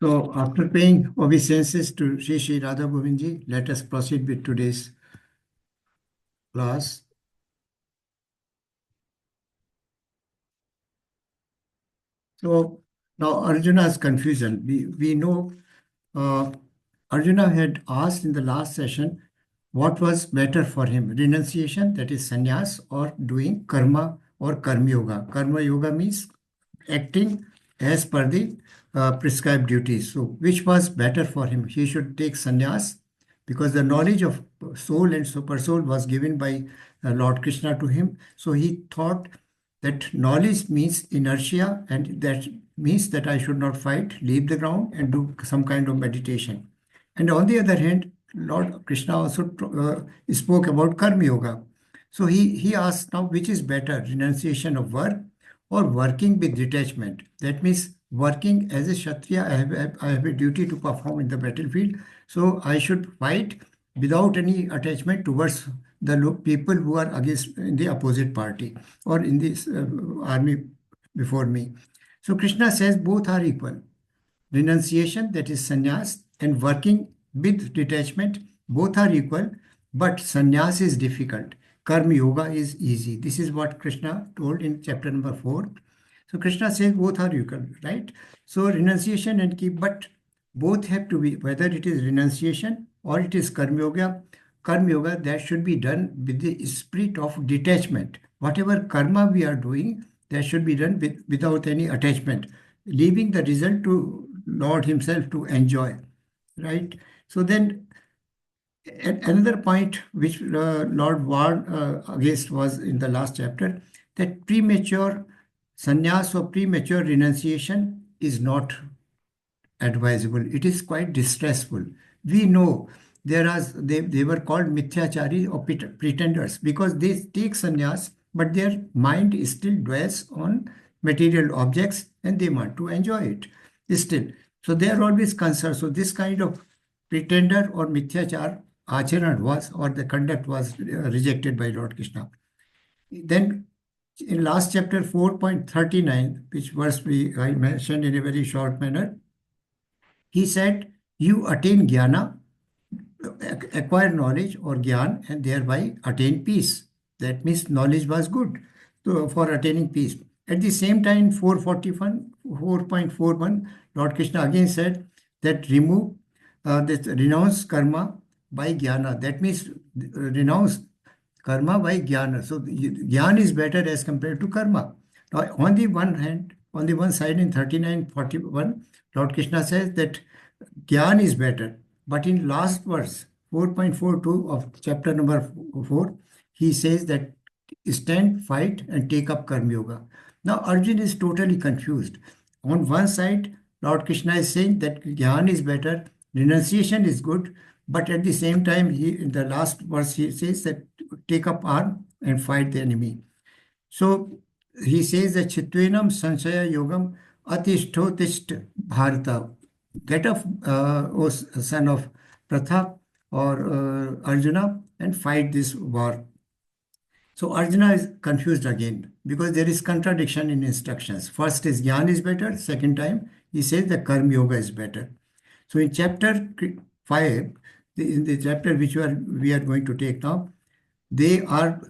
So, after paying obeisances to Sri Radha Govindji, let us proceed with today's class. So, now Arjuna's confusion. We know Arjuna had asked in the last session what was better for him, renunciation, that is sannyas, or doing karma or karma yoga. Karma yoga means acting as per the prescribed duties. So, which was better for him? He should take sannyas because the knowledge of soul and super soul was given by Lord Krishna to him. So, he thought that knowledge means inertia, and that means that I should not fight, leave the ground, and do some kind of meditation. And on the other hand, Lord Krishna also spoke about karma yoga. So he asked now which is better, renunciation of work or working with detachment. That means working as a Kshatriya, I have a duty to perform in the battlefield. So I should fight without any attachment towards the people who are against in the opposite party or in this army before me. So Krishna says both are equal. Renunciation, that is sannyas, and working with detachment, both are equal, but sannyas is difficult. Karma yoga is easy. This is what Krishna told in chapter number 4. So Krishna says both are equal, right? So renunciation and keep, but both have to be, whether it is renunciation or it is karma yoga, that should be done with the spirit of detachment. Whatever karma we are doing, that should be done without any attachment, leaving the result to Lord Himself to enjoy, right? So then another point which Lord warned against was in the last chapter, that premature sannyas or premature renunciation is not advisable. It is quite distressful. We know they were called mithyachari or pretenders because they take sannyas, but their mind still dwells on material objects and they want to enjoy it still. So they are always concerned. So this kind of pretender or mithyachar acharan was, or the conduct was rejected by Lord Krishna. Then in last chapter 4.39, which verse I mentioned in a very short manner, he said, you attain jnana, acquire knowledge or gyan, and thereby attain peace. That means knowledge was good for attaining peace. At the same time, 4.41, Lord Krishna again said that remove, renounce karma by jnana. That means renounce karma by jnana. So jnana is better as compared to karma. Now, on the one hand, on the one side in 39:41, Lord Krishna says that Gyan is better. But in last verse, 4.42 of chapter number 4, he says that stand, fight, and take up Karma Yoga. Now, Arjun is totally confused. On one side, Lord Krishna is saying that Gyan is better, renunciation is good, but at the same time, in the last verse, he says that take up arm and fight the enemy. So he says that Chitvenam Sanshaya Yogam Atishthotist Bharata. Get up, O son of Pratha or Arjuna, and fight this war. So Arjuna is confused again because there is contradiction in instructions. First is Jnana is better. Second time he says the Karma Yoga is better. So in chapter 5, in the chapter which we are going to take now,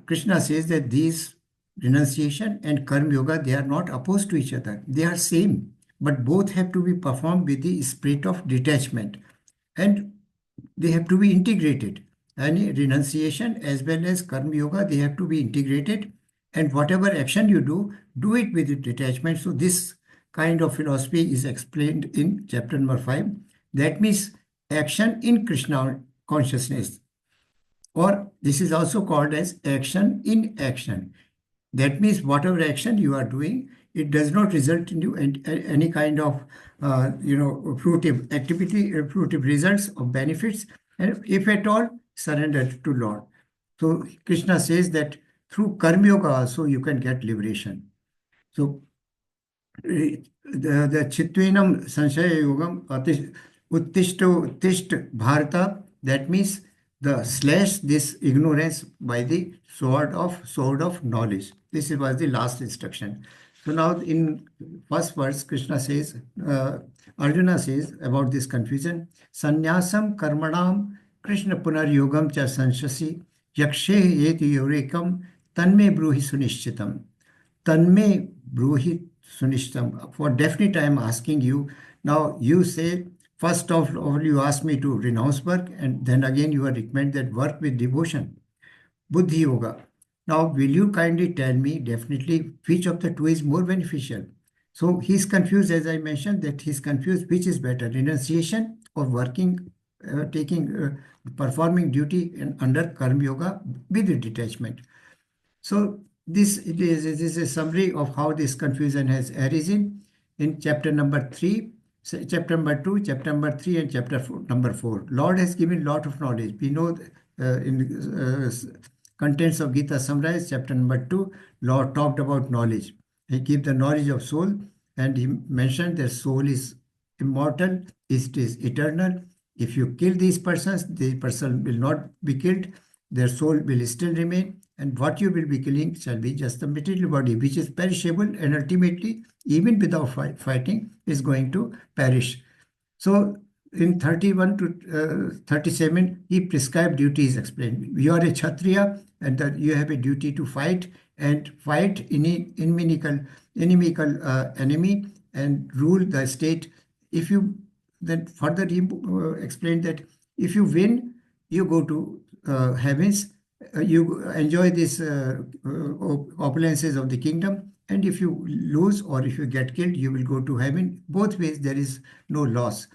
Krishna says that these renunciation and karma yoga, they are not opposed to each other. They are same, but both have to be performed with the spirit of detachment, and they have to be integrated. And renunciation as well as karma yoga, they have to be integrated. And whatever action you do it with detachment. So this kind of philosophy is explained in chapter number 5. That means action in Krishna consciousness, or this is also called as action in action. That means whatever action you are doing, it does not result in you any kind of fruitive activity, fruitive results or benefits, and if at all, surrender to Lord. So Krishna says that through karma yoga also you can get liberation. So the Chitvenam Sanshaya Yogam Uttishta Bharata, that means the slash this ignorance by the sword of knowledge. This was the last instruction. So now in first verse, Krishna says, Arjuna says about this confusion, Sannyasam karmanam Krishna punar yogam cha sanshasi yakshe yeti yorekam tanme bruhi sunishchitam. Tanme bruhi sunishchitam. For definite I am asking you. Now you say, first of all you ask me to renounce work, and then again you are recommend that work with devotion. Buddhi Yoga. Now, will you kindly tell me definitely which of the two is more beneficial? So he's confused, as I mentioned, that he's confused which is better, renunciation or working, performing duty under Karma Yoga with the detachment. So this is a summary of how this confusion has arisen in chapter number 3, chapter number 2, chapter number 3, and chapter number 4. Lord has given lot of knowledge. We know contents of Gita summarized, chapter number 2, Lord talked about knowledge. He gave the knowledge of soul, and he mentioned that soul is immortal, it is eternal. If you kill these persons, the person will not be killed, their soul will still remain, and what you will be killing shall be just the material body, which is perishable, and ultimately, even without fighting, is going to perish. So in 31 to 37, he prescribed duties explained. You are a Kshatriya, and that you have a duty to fight, and fight inimical enemy and rule the state. If you then further he explained that if you win, you go to heavens, you enjoy these opulences of the kingdom, and if you lose or if you get killed, you will go to heaven. Both ways there is no loss.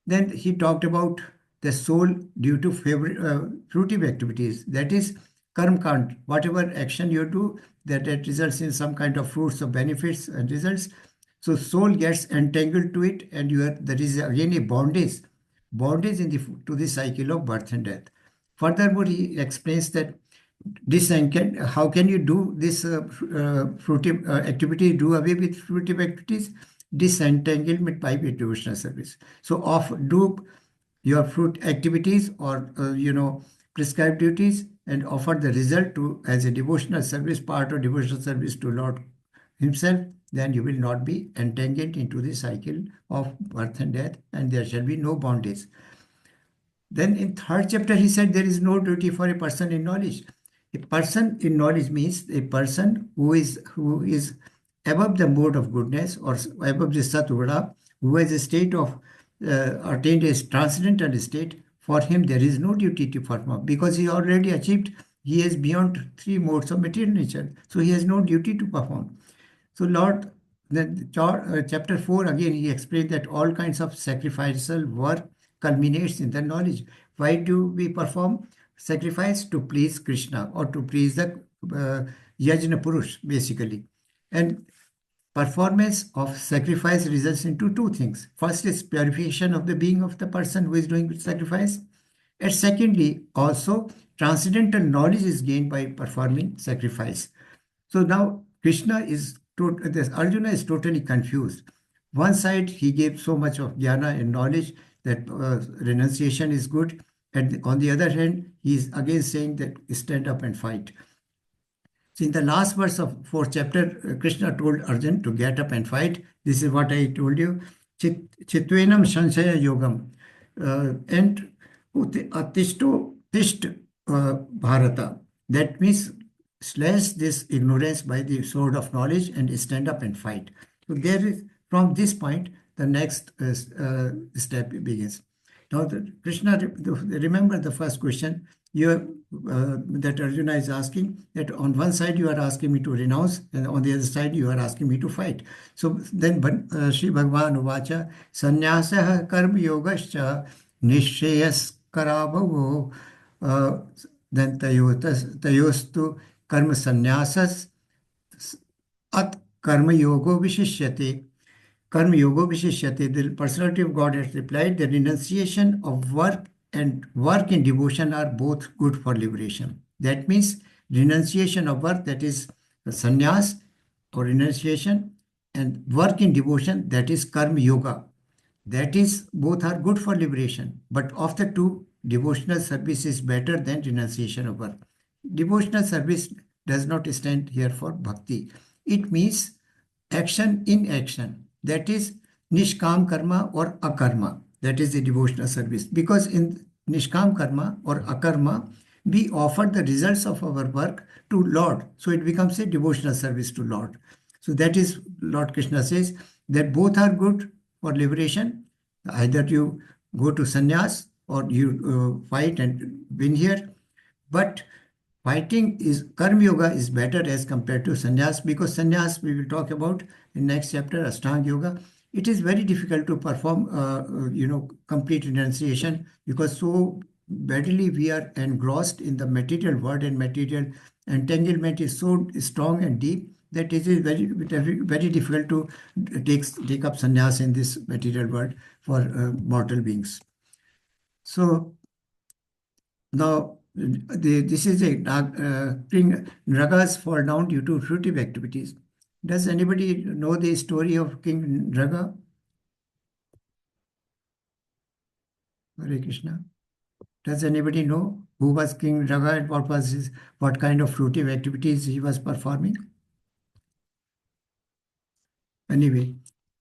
Then he talked about the soul due to fruitive activities, that is karma kand. Whatever action you do, that results in some kind of fruits or benefits and results. So soul gets entangled to it, and there is again a bondage to the cycle of birth and death. Furthermore, he explains that how can you do this fruitive activity, do away with fruitive activities? Disentanglement by devotional service. So do your fruit activities or prescribed duties, and offer the result to as a devotional service, part of devotional service to Lord himself. Then you will not be entangled into the cycle of birth and death, and there shall be no bondage. Then in third chapter, he said there is no duty for a person in knowledge. A person in knowledge means a person who is above the mode of goodness or above the sattva, who has a state of attained a transcendental state. For him, there is no duty to perform because he already achieved. He is beyond three modes of material nature, so he has no duty to perform. So Lord, then chapter 4 again he explained that all kinds of sacrificial work culminates in the knowledge. Why do we perform sacrifice? To please Krishna or to please the Yajna Purush, basically. And performance of sacrifice results into two things. First is purification of the being of the person who is doing sacrifice. And secondly, also transcendental knowledge is gained by performing sacrifice. So now Arjuna is totally confused. One side, he gave so much of jnana and knowledge that renunciation is good. And on the other hand, he is again saying that stand up and fight. So in the last verse of 4th chapter, Krishna told Arjuna to get up and fight. This is what I told you. Chitvenam Shanshaya Yogam. And Atishto Tisht Bharata. That means slash this ignorance by the sword of knowledge and stand up and fight. So there is, from this point, the next step begins. Now, Krishna, remember the first question that Arjuna is asking, that on one side you are asking me to renounce, and on the other side you are asking me to fight. So then Sri Bhagavan Uvacha, Sannyasah Karma Yogascha Nishayas Karabhavo, then Tayostu Karma Sannyasas At Karma Yogo Vishishyate. Karma Yoga Vishishyate, the personality of God has replied, the renunciation of work and work in devotion are both good for liberation. That means renunciation of work, that is sannyas or renunciation, and work in devotion, that is Karma Yoga. That is, both are good for liberation. But of the two, devotional service is better than renunciation of work. Devotional service does not stand here for bhakti. It means action in action. That is, Nishkam karma or akarma. That is the devotional service. Because in Nishkam karma or akarma, we offer the results of our work to Lord. So it becomes a devotional service to Lord. So that is Lord Krishna says that both are good for liberation. Either you go to sannyas or you fight and win here. But fighting is karma yoga is better as compared to sannyas, because sannyas we will talk about in next chapter, Ashtanga yoga. It is very difficult to perform complete renunciation, because so badly we are engrossed in the material world, and material entanglement is so strong and deep that it is very difficult to take up sannyas in this material world for mortal beings. So now, this is a King Nraga's fall down due to fruitive activities. Does anybody know the story of King Nraga? Hare Krishna. Does anybody know who was King Nraga and what kind of fruitive activities he was performing? Anyway,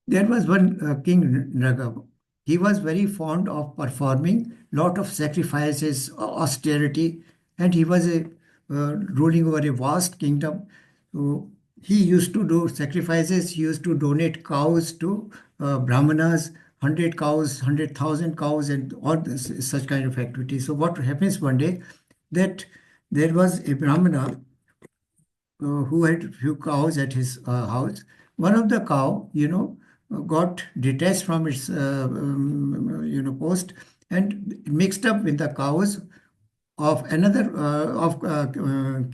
there was one King Nraga. He was very fond of performing lot of sacrifices, austerity, and he was ruling over a vast kingdom. So he used to do sacrifices. He used to donate cows to brahmanas, 100 cows, 100,000 cows, and all such kind of activities. So what happens one day that there was a brahmana who had few cows at his house. One of the cow, got detached from its, post and mixed up with the cows of another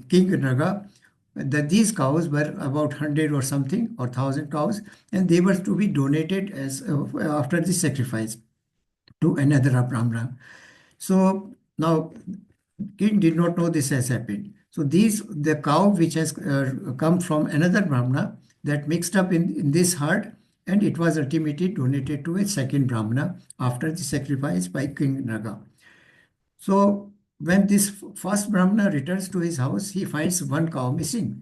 King Naga. That these cows were about 100 or something or 1,000 cows, and they were to be donated as after the sacrifice to another Brahmana. So now king did not know this has happened. So the cow which has come from another Brahmana that mixed up in this herd, and it was ultimately donated to a second Brahmana after the sacrifice by King Naga. So when this first Brahmana returns to his house, he finds one cow missing.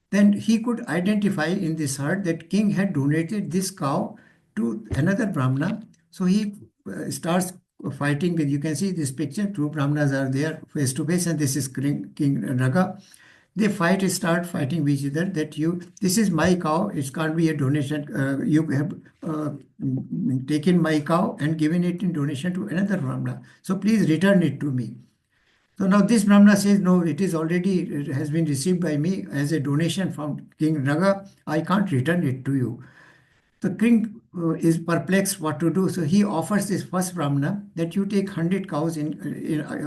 Then he could identify in this herd that king had donated this cow to another Brahmana. So he starts fighting with, you can see this picture, two Brahmanas are there face to face, and this is King Naga. They start fighting with each other that this is my cow, it can't be a donation. You have taken my cow and given it in donation to another Brahmana. So please return it to me. So now this Brahmana says, no, it has been received by me as a donation from King Naga. I can't return it to you. The king is perplexed what to do. So he offers this first Brahmana that you take 100 cows in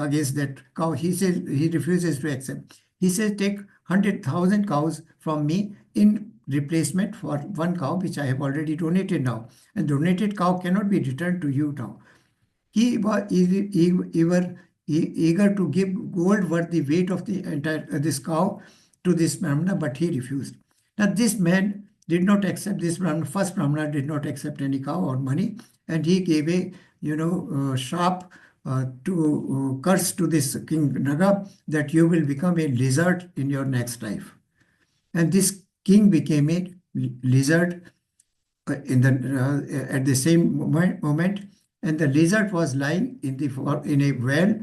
against that cow. He says he refuses to accept. He says take 100,000 cows from me in replacement for one cow which I have already donated now. And donated cow cannot be returned to you now. He was eager to give gold worth the weight of the entire this cow to this Brahmana, but he refused. Now this man did not accept this Brahmana. First Brahmana did not accept any cow or money, and he gave a sharp curse to this King Naga that you will become a lizard in your next life. And this king became a lizard at the same moment, and the lizard was lying in a well.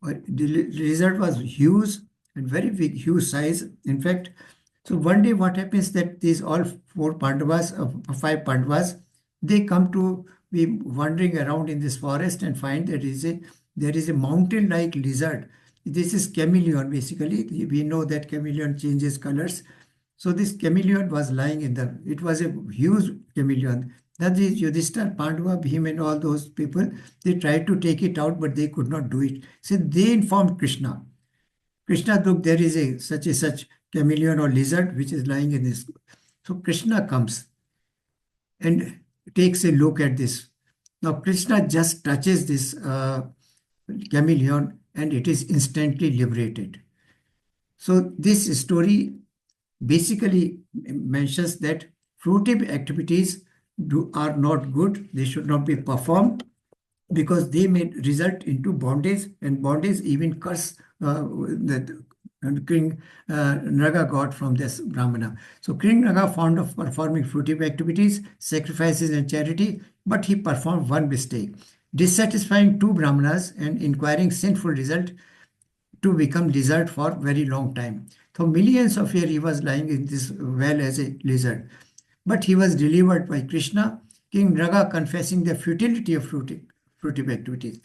The lizard was huge and very big, huge size. In fact, so one day what happens that these all five Pandavas, they come to be wandering around in this forest and find there is a mountain-like lizard. This is chameleon basically. We know that chameleon changes colors. So this chameleon was lying it was a huge chameleon. That is Yudhishthira, Pandava, Bhima, and all those people, they tried to take it out, but they could not do it. So they informed Krishna. Krishna, look, there is such chameleon or lizard which is lying in this. So Krishna comes and takes a look at this. Now Krishna just touches this chameleon and it is instantly liberated. So this story basically mentions that fruitive activities are not good. They should not be performed because they may result into bondage, and bondage even curse that King Naga got from this Brahmana. So King Naga fond of performing fruitive activities, sacrifices and charity, but he performed one mistake, dissatisfying two Brahmanas and inquiring sinful result to become lizard for very long time. For millions of years he was lying in this well as a lizard. But he was delivered by Krishna, King Naga confessing the futility of fruitive activities.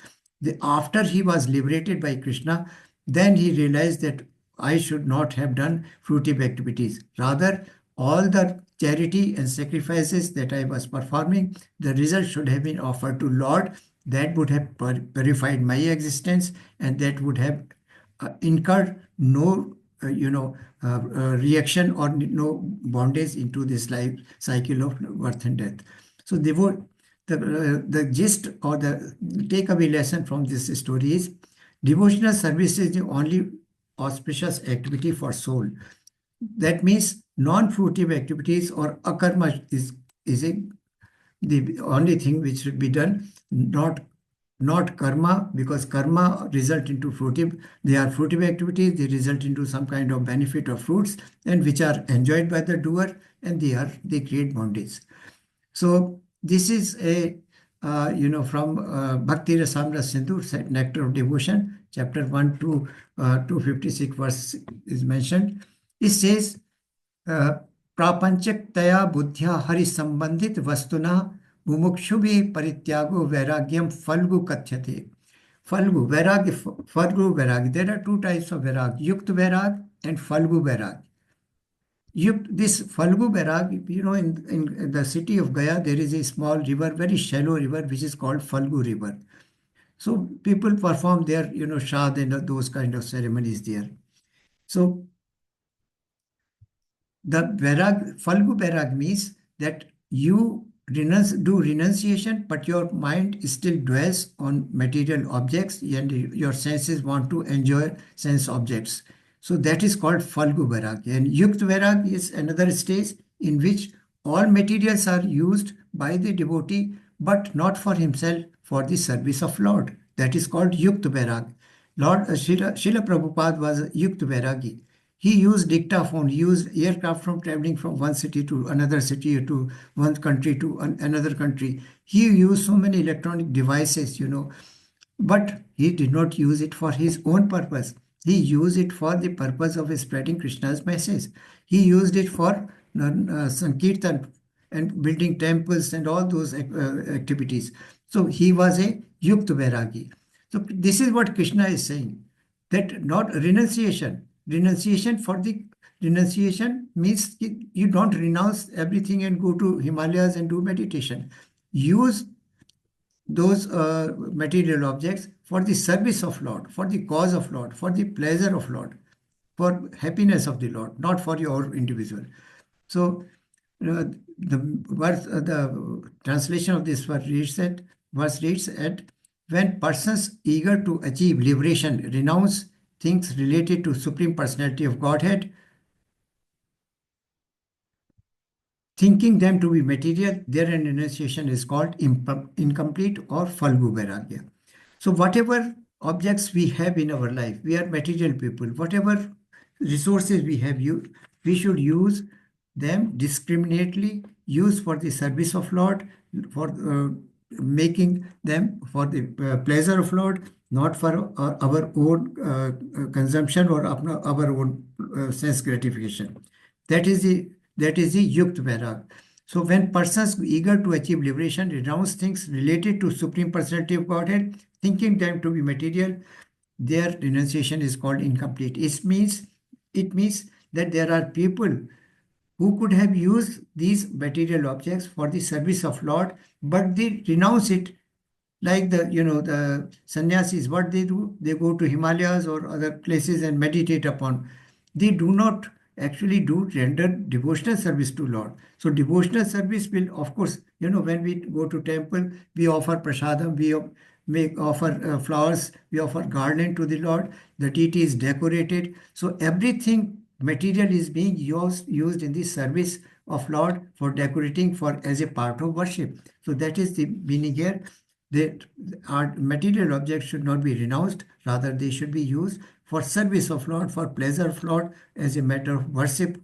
After he was liberated by Krishna, then he realized that I should not have done fruitive activities. Rather, all the charity and sacrifices that I was performing, the result should have been offered to Lord. That would have purified my existence, and that would have incurred no reaction or no bondage into this life cycle of birth and death. So the gist or the takeaway lesson from this story is devotional service is the only auspicious activity for soul. That means non-fruitive activities or akarma is the only thing which should be done, not karma, because karma result into fruitive. They are fruitive activities. They result into some kind of benefit or fruits, and which are enjoyed by the doer, and they create bondage. So this is a from Bhakti Rasamrita Sindhu, Nectar of Devotion, chapter 1 to 256 verse is mentioned. It says, प्रापंचकतया बुद्धिया हरि संबंधित वस्तुना मुमुक्षुभि परित्यागो वैराग्यम फल्गु कथ्यते. Falgu, vairag, falgu, vairag. There are two types of vairag, yukt vairag and falgu vairag. This falgu vairag, in the city of Gaya, there is a small river, very shallow river, which is called Falgu river. So people perform their, shad and those kind of ceremonies there. So the vairag, falgu vairag means that you do renunciation, but your mind still dwells on material objects and your senses want to enjoy sense objects. So that is called falgu vairag. And yukt vairag is another stage in which all materials are used by the devotee, but not for himself, for the service of Lord. That is called yukt vairag. Lord Srila Prabhupada was a yukt vairagi. He used dictaphone, he used aircraft from traveling from one city to another city, to one country to another country. He used so many electronic devices, but he did not use it for his own purpose. He used it for the purpose of spreading Krishna's message. He used it for Sankirtan and building temples and all those activities. So he was a Yukt Vairagi. So this is what Krishna is saying, that not renunciation. Renunciation means you don't renounce everything and go to Himalayas and do meditation. Use those material objects for the service of Lord, for the cause of Lord, for the pleasure of Lord, for happiness of the Lord, not for your individual. So the translation of this verse reads at when persons eager to achieve liberation renounce things related to Supreme Personality of Godhead, thinking them to be material, their renunciation is called incomplete or falgu vairagya. So whatever objects we have in our life, we are material people, whatever resources we have, we should use them discriminately, use for the service of Lord, for making them for the pleasure of Lord, not for our own consumption or our own sense gratification. That is the yukt vairag. So when persons eager to achieve liberation renounce things related to Supreme Personality of Godhead, thinking them to be material, their renunciation is called incomplete. It means that there are people who could have used these material objects for the service of Lord, but they renounce it. Like the sannyasis, what they do, they go to Himalayas or other places and meditate upon. They do not actually render devotional service to Lord. So devotional service will, of course, when we go to temple, we offer prasadam, we offer flowers, we offer garland to the Lord. The deity is decorated. So everything material is being used in the service of Lord for decorating as a part of worship. So that is the meaning here. Our material objects should not be renounced, rather they should be used for service of Lord, for pleasure of Lord, as a matter of worship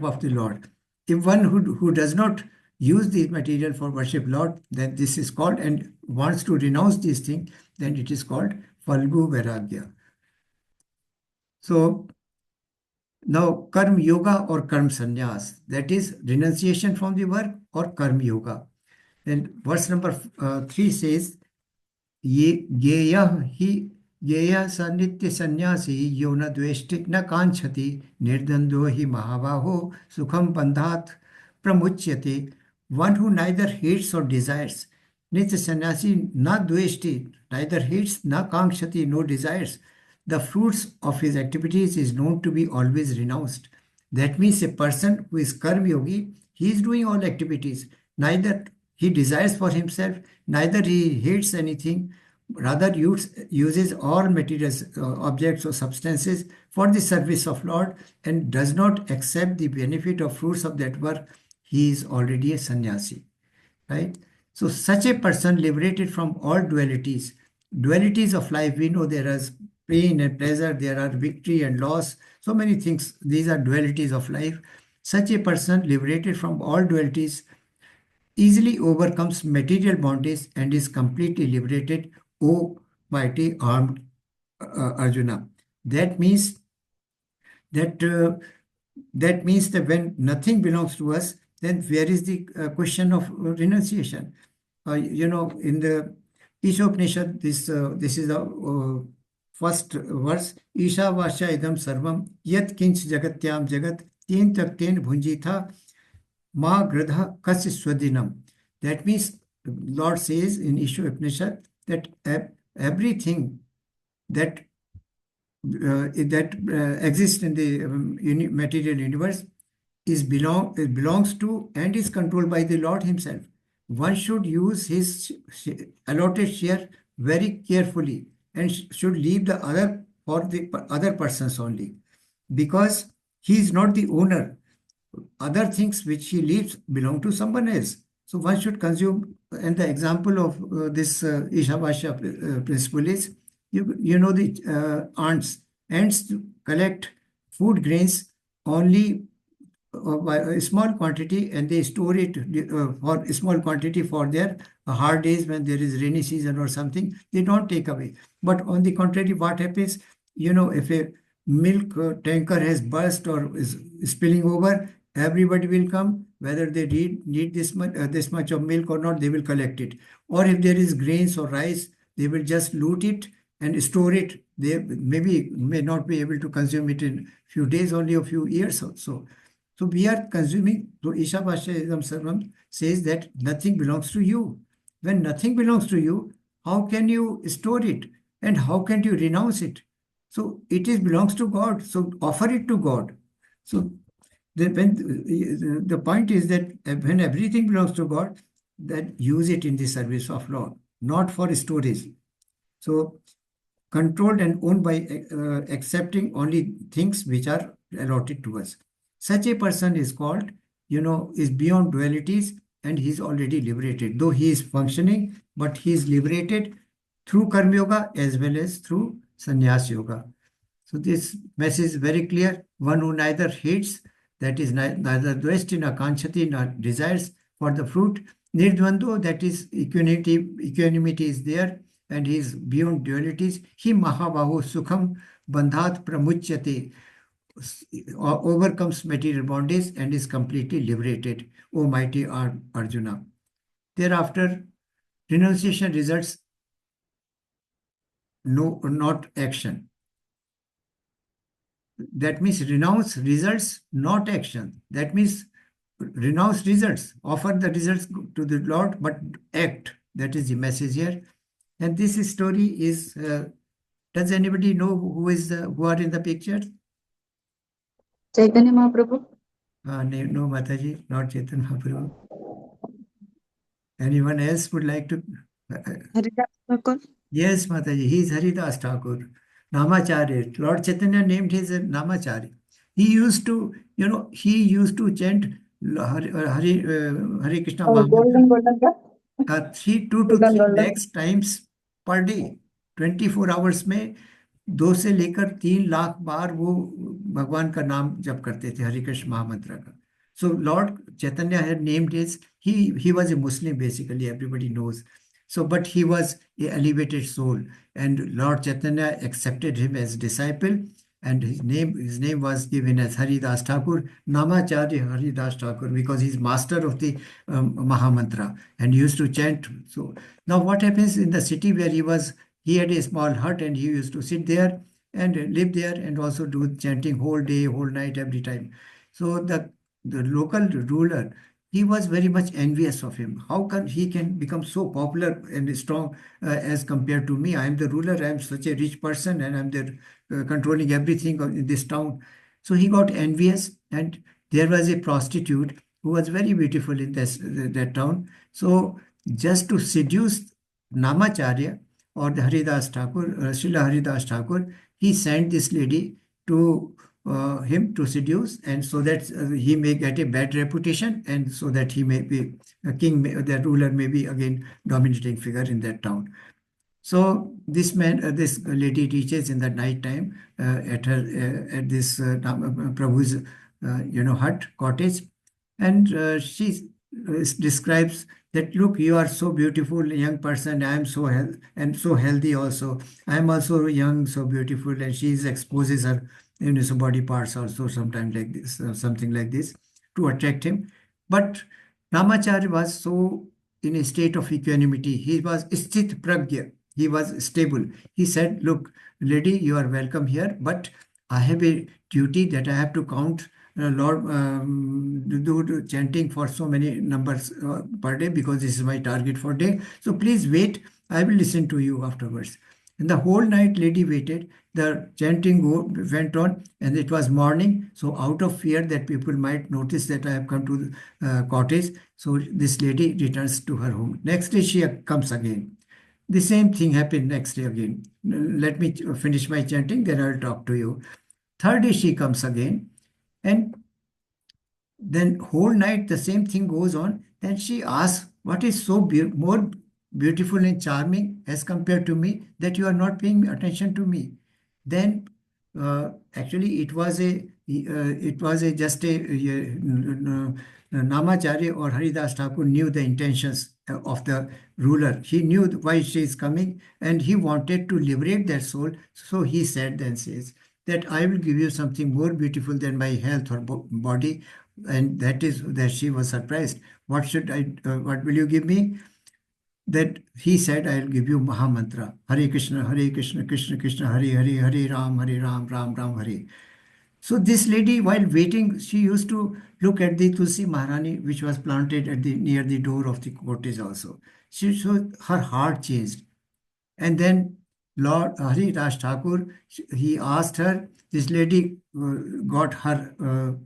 of the Lord. If one who does not use this material for worship Lord, then this is called, and wants to renounce these things, then it is called Falgu Vairagya. So now Karma Yoga or Karma Sannyas, that is renunciation from the work or Karma Yoga. Then verse number 3 says, ये ज्ञेयः हि ज्ञेयः स नित्य सन्यासी यो न द्वेष्टि न कांक्षति निर्द्वंद्वो हि महाबाहो सुखम बंधात प्रमुच्यते. One who neither hates or desires. Nitya sannyasi na dveshti, neither hates na kankshati, no desires. The fruits of his activities is known to be always renounced. That means a person who is karma yogi, he is doing all activities. Neither he desires for himself, neither he hates anything, rather uses all materials, objects or substances for the service of Lord, and does not accept the benefit of fruits of that work. He is already a sannyasi, right? So such a person liberated from all dualities of life. We know there is pain and pleasure, there are victory and loss, so many things. These are dualities of life. Such a person liberated from all dualities easily overcomes material bondage and is completely liberated, O mighty armed Arjuna. That means that when nothing belongs to us, then where is the question of renunciation? In the Ishopanishad, this is the first verse. Isha Vasha idam sarvam yat kinch jagatyam jagat ten tak ten bhunjitha ma gradha kasi swadinam. That means Lord says in Ishopanishad that everything that exists in the material universe belongs to and is controlled by the Lord himself. One should use his allotted share very carefully and should leave the other for the other persons only, because he is not the owner. Other things which he leaves belong to someone else. So one should consume, and the example of this Ishavasya principle is, you know, the ants. Ants collect food grains only by a small quantity, and they store it for a small quantity for their hard days when there is rainy season or something. They don't take away. But on the contrary, what happens, if a milk tanker has burst or is spilling over, everybody will come, whether they need this much of milk or not, they will collect it. Or if there is grains or rice, they will just loot it and store it. They may not be able to consume it in few days, only a few years or so. So we are consuming. So Ishavasya Sarvam says that nothing belongs to you. When nothing belongs to you, how can you store it? And how can you renounce it? So it belongs to God. So offer it to God. So the point is that when everything belongs to God, then use it in the service of Lord, not for storage. So controlled and owned by accepting only things which are allotted to us. Such a person is called, is beyond dualities, and he is already liberated. Though he is functioning, but he is liberated through Karma Yoga as well as through Sannyas Yoga. So this message is very clear. One who neither hates, that is neither dveshti nor kanchati nor desires for the fruit. Nirdvando, that is equanimity is there, and he is beyond dualities. He mahabahu sukham bandhat pramuchyate, overcomes material bondage and is completely liberated, O mighty Arjuna. Thereafter, renunciation results not action. That means renounce results, not action. That means renounce results, offer the results to the Lord, but act. That is the message here. And this story is, does anybody know who are in the picture? Chaitanya Mahaprabhu? No, Mataji, not Chaitanya Mahaprabhu. Anyone else would like to? Haridas Thakur? Yes, Mataji, he is Haridas Thakur, Namacharya. Lord Chaitanya named his Namacharya. He used to, chant Hare Krishna Mahamantra 2 to 3 lakhs times per day, 24 hours में 2 से लेकर 3 लाख बार वो भगवान का नाम जप करते थे, हरे कृष्ण महामंत्र का. So Lord Chaitanya had named his, he was a Muslim basically, everybody knows. So, but he was a elevated soul, and Lord Chaitanya accepted him as disciple, and his name was given as Haridas Thakur, Namacharya Haridas Thakur, because he's master of the Mahamantra, and he used to chant. So now what happens in the city where he was, he had a small hut and he used to sit there and live there and also do chanting whole day, whole night, every time. So the local ruler, he was very much envious of him. How can he can become so popular and strong as compared to me? I am the ruler. I am such a rich person, and I'm there controlling everything in this town. So he got envious, and there was a prostitute who was very beautiful in that town. So just to seduce Namacharya or the Haridas Thakur, Srila Haridas Thakur, he sent this lady to him to seduce, and so that he may get a bad reputation, and so that he may be a king, the ruler may be again dominating figure in that town. So this lady reaches in the night time at this Prabhu's hut, cottage, and she describes that, look, you are so beautiful, young person. I am and so healthy also. I am also young, so beautiful, and she exposes her so body parts also, sometimes like this, something like this, to attract him. But Ramacharya was so in a state of equanimity. He was sthit pragya. He was stable. He said, look, lady, you are welcome here, but I have a duty that I have to count Lord, do chanting for so many numbers per day, because this is my target for day. So please wait. I will listen to you afterwards. And the whole night lady waited. The chanting went on, and it was morning. So out of fear that people might notice that I have come to the cottage, so this lady returns to her home. Next day she comes again. The same thing happened next day again. Let me finish my chanting, then I'll talk to you. Third day she comes again, and then whole night the same thing goes on. Then she asks, what is so more beautiful and charming as compared to me, that you are not paying attention to me? Then actually it was a just a Namacharya or Haridas Thakur knew the intentions of the ruler. He knew why she is coming, and he wanted to liberate that soul. So he said, then says, that I will give you something more beautiful than my health or body. And that is that she was surprised. What will you give me? That he said, I'll give you Mahamantra. Hare Krishna, Krishna Krishna, Hare Hare, Hare Ram, Ram Ram, Hare. So this lady, while waiting, she used to look at the Tulsi Maharani, which was planted at the near the door of the cottage also. So her heart changed. And then Lord Hari Raj Thakur, he asked her, this lady got her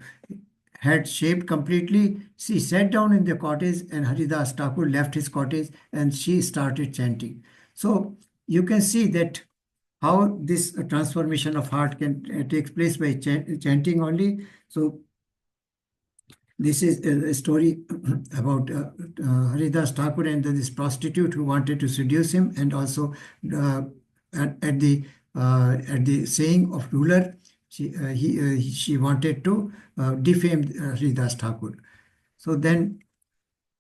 head shaped completely. She sat down in the cottage, and Haridas Thakur left his cottage, and she started chanting. So you can see that how this transformation of heart can take place by chanting only. So this is a story about Haridas Thakur and this prostitute who wanted to seduce him, and also uh, at the saying of ruler, she wanted to defame Haridas Thakur. So then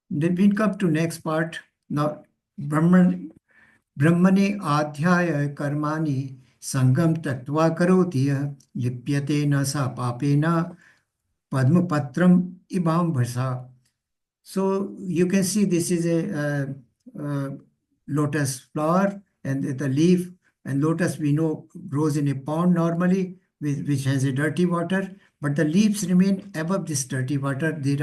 we come to next part. Now, Brahmane adhyaya karmani sangam tattva karoti lipyate na sa papena padmapatram ibam bhasa. So you can see this is a lotus flower, and the leaf, and lotus we know grows in a pond normally, which has a dirty water, but the leaves remain above this dirty water. The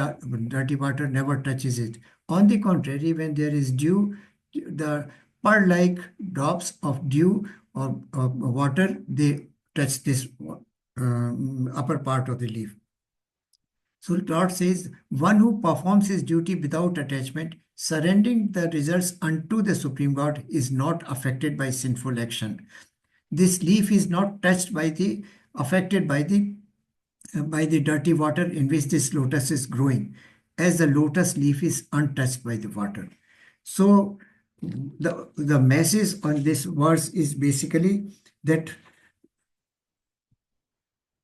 dirty water never touches it. On the contrary, when there is dew, the pearl-like drops of dew or water, they touch this upper part of the leaf. So Lord says, one who performs his duty without attachment, surrendering the results unto the Supreme God, is not affected by sinful action. This leaf is not affected by the dirty water in which this lotus is growing, as the lotus leaf is untouched by the water. So the message on this verse is basically that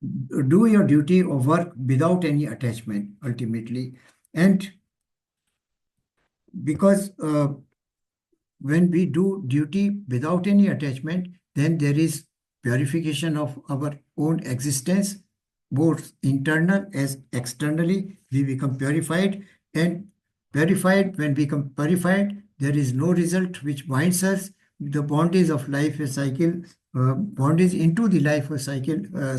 do your duty or work without any attachment, ultimately. And because when we do duty without any attachment, then there is purification of our own existence, both internal as externally. We become purified, and purified, when we become purified, there is no result which binds us. The bondage of life, a cycle, bondage into the life, a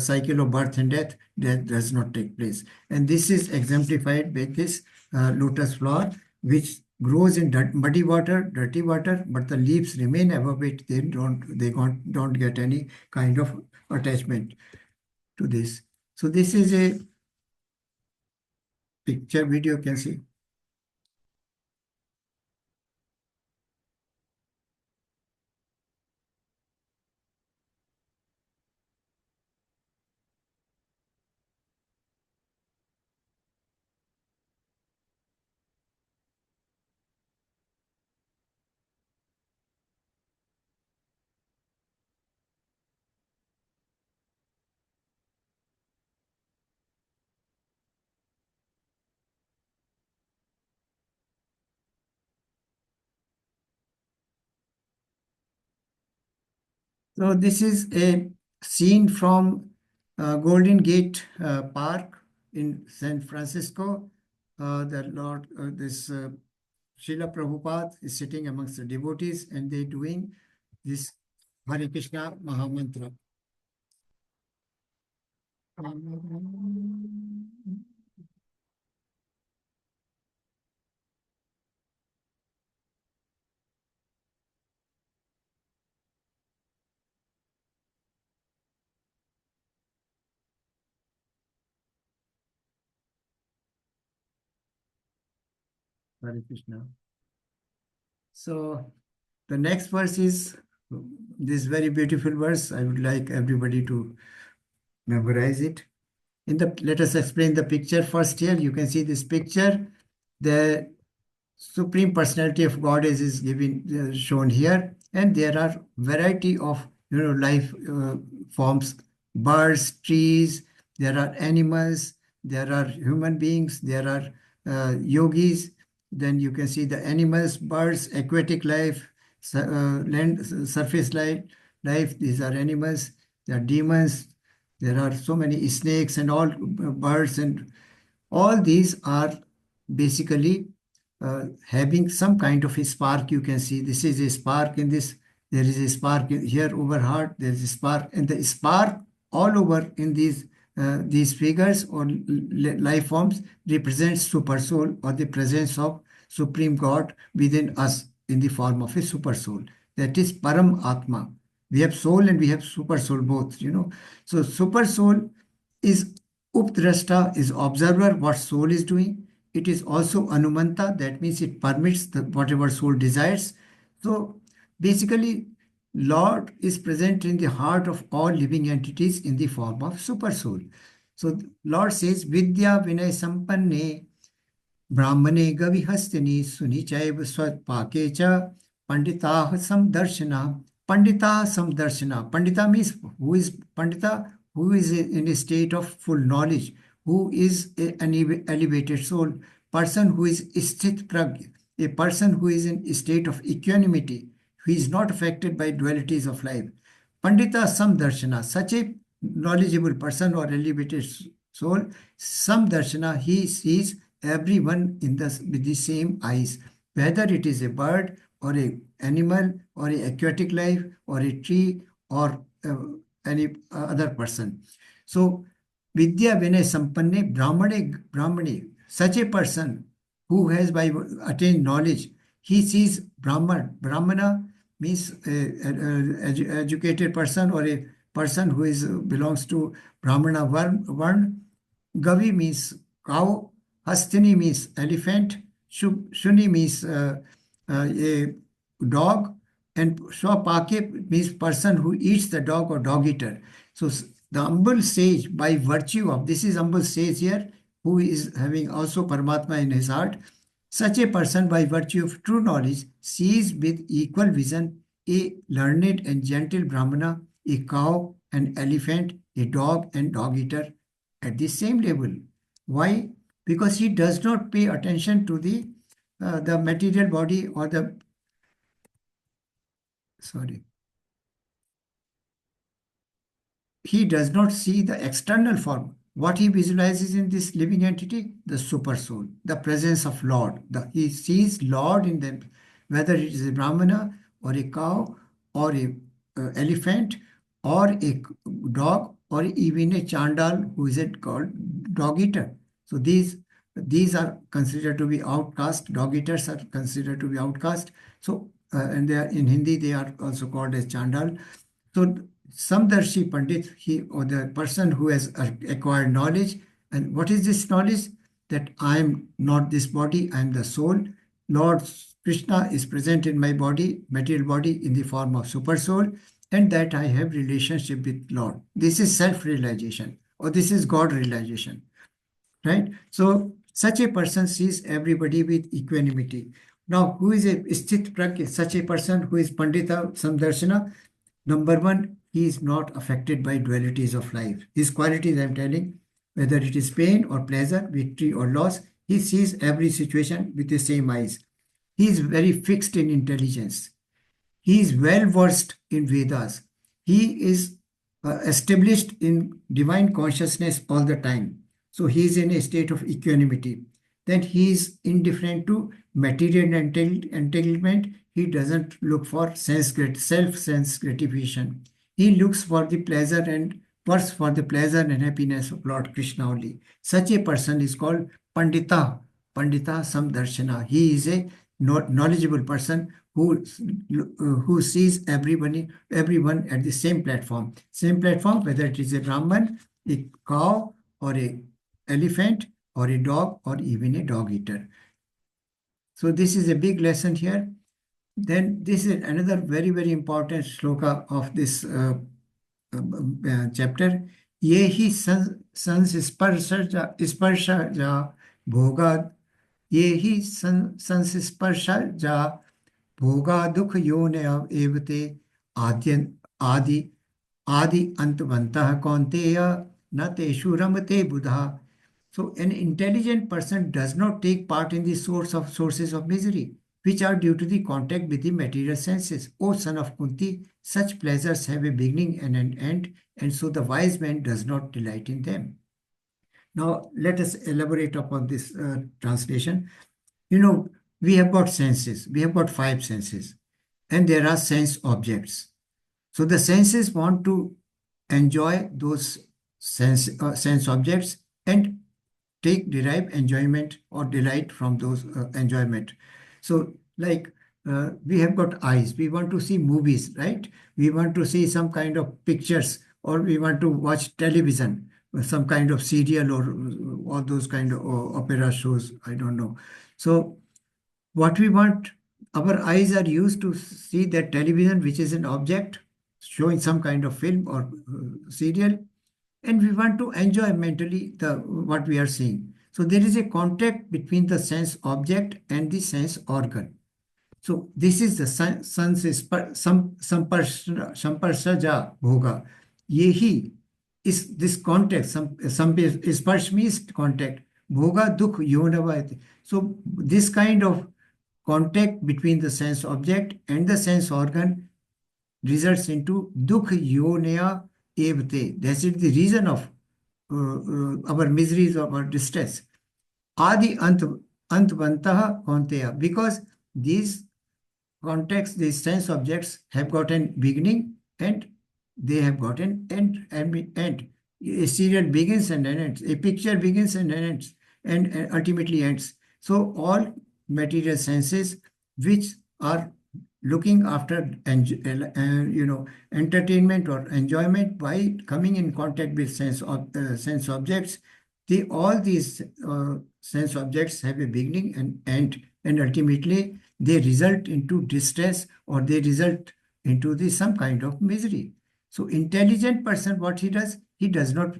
cycle of birth and death, that does not take place. And this is exemplified by this lotus flower, which grows in muddy water, dirty water, but the leaves remain above it. They don't get any kind of attachment to this. So this is a picture video, you can see. So this is a scene from Golden Gate Park in San Francisco. This Srila Prabhupada is sitting amongst the devotees, and they're doing this Hare Krishna Mahamantra. Hare Krishna. So the next verse is this very beautiful verse. I would like everybody to memorize it. Let us explain the picture first. Here you can see this picture. The Supreme Personality of God is given shown here, and there are variety of life forms: birds, trees. There are animals. There are human beings. There are yogis. Then you can see the animals, birds, aquatic life, land, surface life. These are animals. There are demons. There are so many snakes and all birds, and all these are basically having some kind of a spark. You can see this is a spark in this. There is a spark here over heart. There is a spark, and the spark all over in these figures or life forms represents super soul, or the presence of Supreme God within us in the form of a super soul. That is Param Atma. We have soul and we have super soul both. So super soul is Updrashta, is observer what soul is doing. It is also Anumanta, that means it permits whatever soul desires. So basically, Lord is present in the heart of all living entities in the form of super soul. So Lord says, Vidya Vinay Sampanne Brahmane Gavihastini Sunichaiva Swatpake Cha Pandita Samdarshana. Pandita Samdarshana. Pandita means who is Pandita? Who is in a state of full knowledge, who is an elevated soul, person who is sthit pragya, a person who is in a state of equanimity, who is not affected by dualities of life. Pandita Samdarshana, such a knowledgeable person or elevated soul, Samdarshana, he sees everyone with the same eyes, whether it is a bird or an animal or an aquatic life or a tree or any other person. So, Vidya Vinay Sampanne Brahmane, such a person who has by attained knowledge, he sees Brahmana means educated person or a person who belongs to Brahmana Varn. Gavi means cow. Hastini means elephant. Shuni means a dog. And Swapake means person who eats the dog or dog eater. So the humble sage, by virtue of this is humble sage here, who is having also Paramatma in his heart. Such a person, by virtue of true knowledge, sees with equal vision a learned and gentle Brahmana, a cow, an elephant, a dog, and dog eater at the same level. Why? Because he does not pay attention to the material body or the sorry. He does not see the external form. What he visualizes in this living entity, the super soul, the presence of Lord. He sees Lord in them, whether it is a Brahmana or a cow or a elephant or a dog or even a Chandal who is it called dog eater. So these are considered to be outcast. Dog eaters are considered to be outcast. So and they are in Hindi they are also called as Chandal. So Samdarshi Pandit, he or the person who has acquired knowledge, and what is this knowledge? That I am not this body, I am the soul. Lord Krishna is present in my body, material body, in the form of super soul, and that I have relationship with Lord. This is self-realization, or this is God realization, right? So such a person sees everybody with equanimity. Now, who is a sthit prajna? Such a person who is Pandita Samdarshana. Number one, he is not affected by dualities of life. His qualities, I'm telling, whether it is pain or pleasure, victory or loss, he sees every situation with the same eyes. He is very fixed in intelligence. He is well versed in Vedas. He is established in divine consciousness all the time. So he is in a state of equanimity. Then he is indifferent to material entanglement. He doesn't look for self-sense gratification. He looks for the pleasure and works for the pleasure and happiness of Lord Krishna only. Such a person is called Pandita Samdarshana. He is a knowledgeable person who sees everyone at the same platform. Same platform, whether it is a Brahman, a cow, or a elephant, or a dog, or even a dog eater. So this is a big lesson here. Then this is another very, very important shloka of this chapter. Yehi sparsha bhoga yehi sparsha bhoga dukh yone evate adi antavantah kaunteya na teshu ramate buddha. So an intelligent person does not take part in the sources of misery, which are due to the contact with the material senses. O son of Kunti, such pleasures have a beginning and an end, and so the wise man does not delight in them. Now, let us elaborate upon this translation. We have got senses. We have got 5 senses, and there are sense objects. So the senses want to enjoy those sense objects and derive enjoyment or delight from those enjoyment. So like we have got eyes, we want to see movies, right? We want to see some kind of pictures, or we want to watch television, some kind of serial, or all those kind of opera shows, I don't know. So what we want, our eyes are used to see that television, which is an object showing some kind of film or serial, and we want to enjoy mentally what we are seeing. So there is a contact between the sense object and the sense organ. So this is the samparsaja bhoga. Yehi is this contact. Sparsh means contact. Bhoga dukh yonava. So this kind of contact between the sense object and the sense organ results into dukh yonaya evate. That is the reason of our miseries or our distress. Adi antvantaha kaunteya. Because these contexts, these sense objects have got a beginning and they have got an end. A serial begins and ends. A picture begins and ends and ultimately ends. So all material senses which are looking after entertainment or enjoyment by coming in contact with sense objects, all these sense objects have a beginning and end, and ultimately they result into distress, or they result into some kind of misery. So intelligent person, what he does not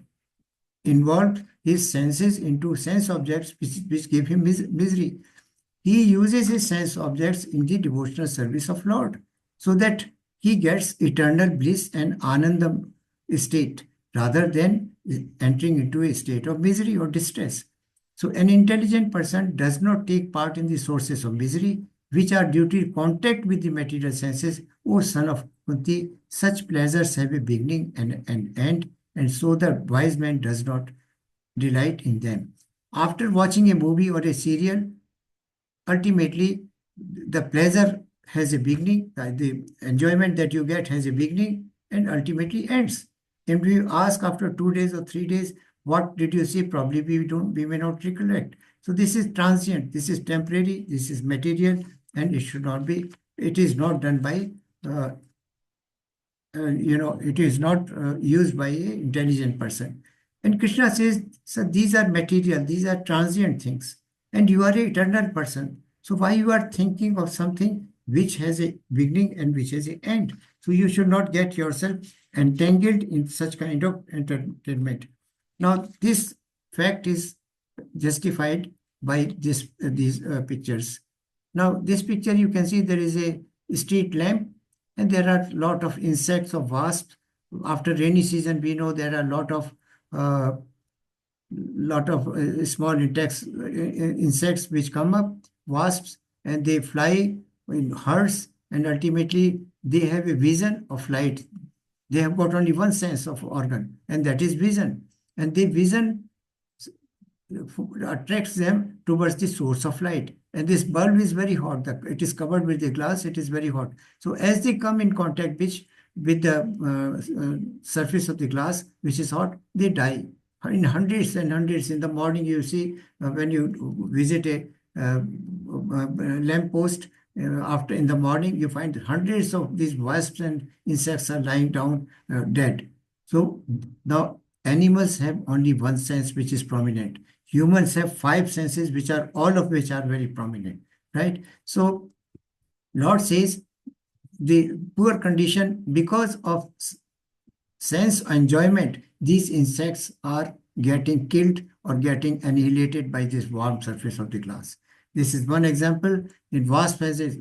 involve his senses into sense objects which give him misery. He uses his sense objects in the devotional service of Lord, so that he gets eternal bliss and anandam state rather than entering into a state of misery or distress. So an intelligent person does not take part in the sources of misery, which are due to contact with the material senses. O son of Kunti, such pleasures have a beginning and an end, and so the wise man does not delight in them. After watching a movie or a serial, ultimately the pleasure has a beginning, the enjoyment that you get has a beginning and ultimately ends. And we ask after 2 days or 3 days, what did you see? Probably we may not recollect. So this is transient, this is temporary, this is material, and it should not be, it is not done by, it is not used by an intelligent person. And Krishna says, so these are material, these are transient things, and you are an eternal person. So why you are thinking of something which has a beginning and which has an end? So you should not get yourself entangled in such kind of entertainment. Now, this fact is justified by these pictures. Now, this picture you can see there is a street lamp and there are a lot of insects or wasps. After rainy season, we know there are uh, small insects which come up, wasps, and they fly in herds, and ultimately they have a vision of light. They have got only one sense of organ, and that is vision. And the vision attracts them towards the source of light. And this bulb is very hot. It is covered with the glass. It is very hot. So as they come in contact with the surface of the glass, which is hot, they die. In hundreds and hundreds in the morning, you see when you visit a lamp post, after in the morning, you find hundreds of these wasps and insects are lying down dead. So now animals have only one sense which is prominent. Humans have 5 senses, all of which are very prominent, right? So Lord says the poor condition because of sense enjoyment, these insects are getting killed or getting annihilated by this warm surface of the glass. This is one example. The wasp has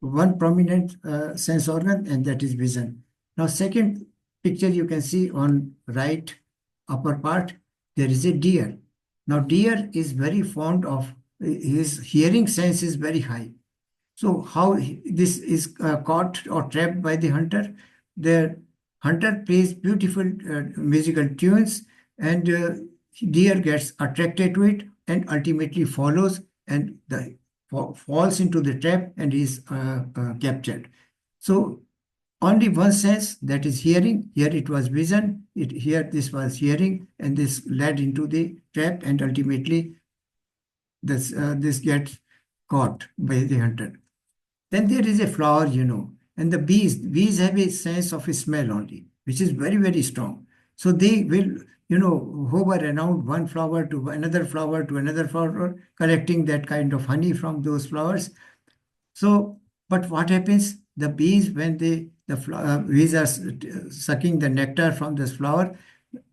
one prominent sense organ, and that is vision. Now, second picture you can see on right upper part, there is a deer. Now, deer is very fond of, his hearing sense is very high. So how this is caught or trapped by the hunter? The hunter plays beautiful musical tunes, and deer gets attracted to it and ultimately follows and falls into the trap and is captured. So only one sense, that is hearing. Here it was vision. Here this was hearing, and this led into the trap, and ultimately this gets caught by the hunter. Then there is a flower, and the bees have a sense of a smell only, which is very, very strong. So they will, hover around one flower to another flower to another flower, collecting that kind of honey from those flowers. So, but what happens? The bees, when bees are sucking the nectar from this flower,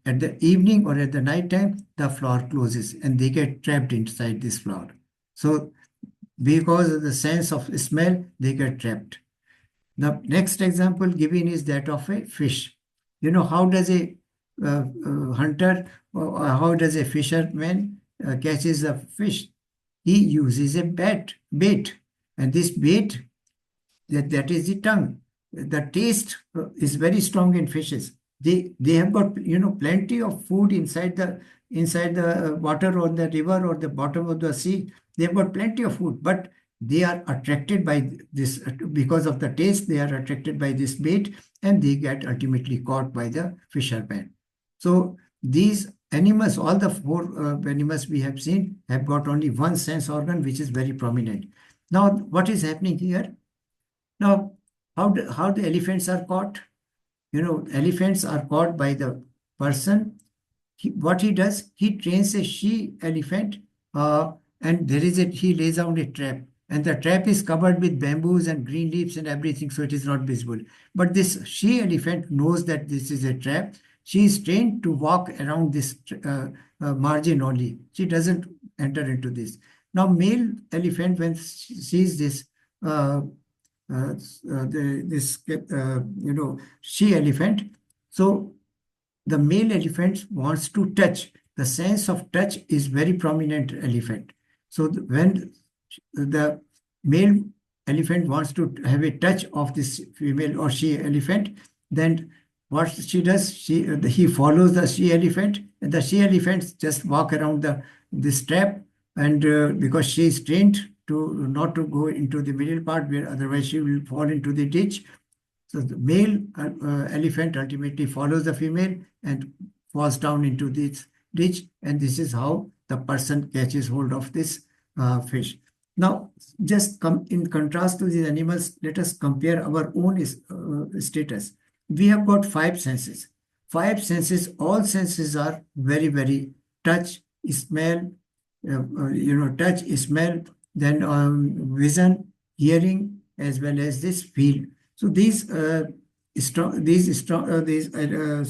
at the evening or at the night time, the flower closes and they get trapped inside this flower. So because of the sense of smell, they get trapped. The next example given is that of a fish. How does a hunter, or how does a fisherman catches a fish? He uses a bait, and this bait, that is the tongue. The taste is very strong in fishes. They have got plenty of food inside the water or the river or the bottom of the sea. They've got plenty of food, but they are attracted by this because of the taste. They are attracted by this bait, and they get ultimately caught by the fisherman. So these animals, all the 4 animals we have seen, have got only one sense organ, which is very prominent. Now, what is happening here? Now, how the elephants are caught? Elephants are caught by the person. What he does, he trains a she elephant, and he lays down a trap. And the trap is covered with bamboos and green leaves and everything, so it is not visible. But this she elephant knows that this is a trap. She is trained to walk around this margin only. She doesn't enter into this. Now, male elephant, when she sees this, she elephant, so the male elephant wants to touch. The sense of touch is very prominent elephant. So when the male elephant wants to have a touch of this female or she elephant, then what she does, he follows the she elephant, and the she elephants just walk around this trap, and because she is trained to not to go into the middle part where otherwise she will fall into the ditch. So the male elephant ultimately follows the female and falls down into this ditch, and this is how the person catches hold of this fish. Now, just come in contrast to these animals, let us compare our own status. We have got five senses. Five senses, all senses are very, very touch, smell, touch, smell, then vision, hearing, as well as this feel. So these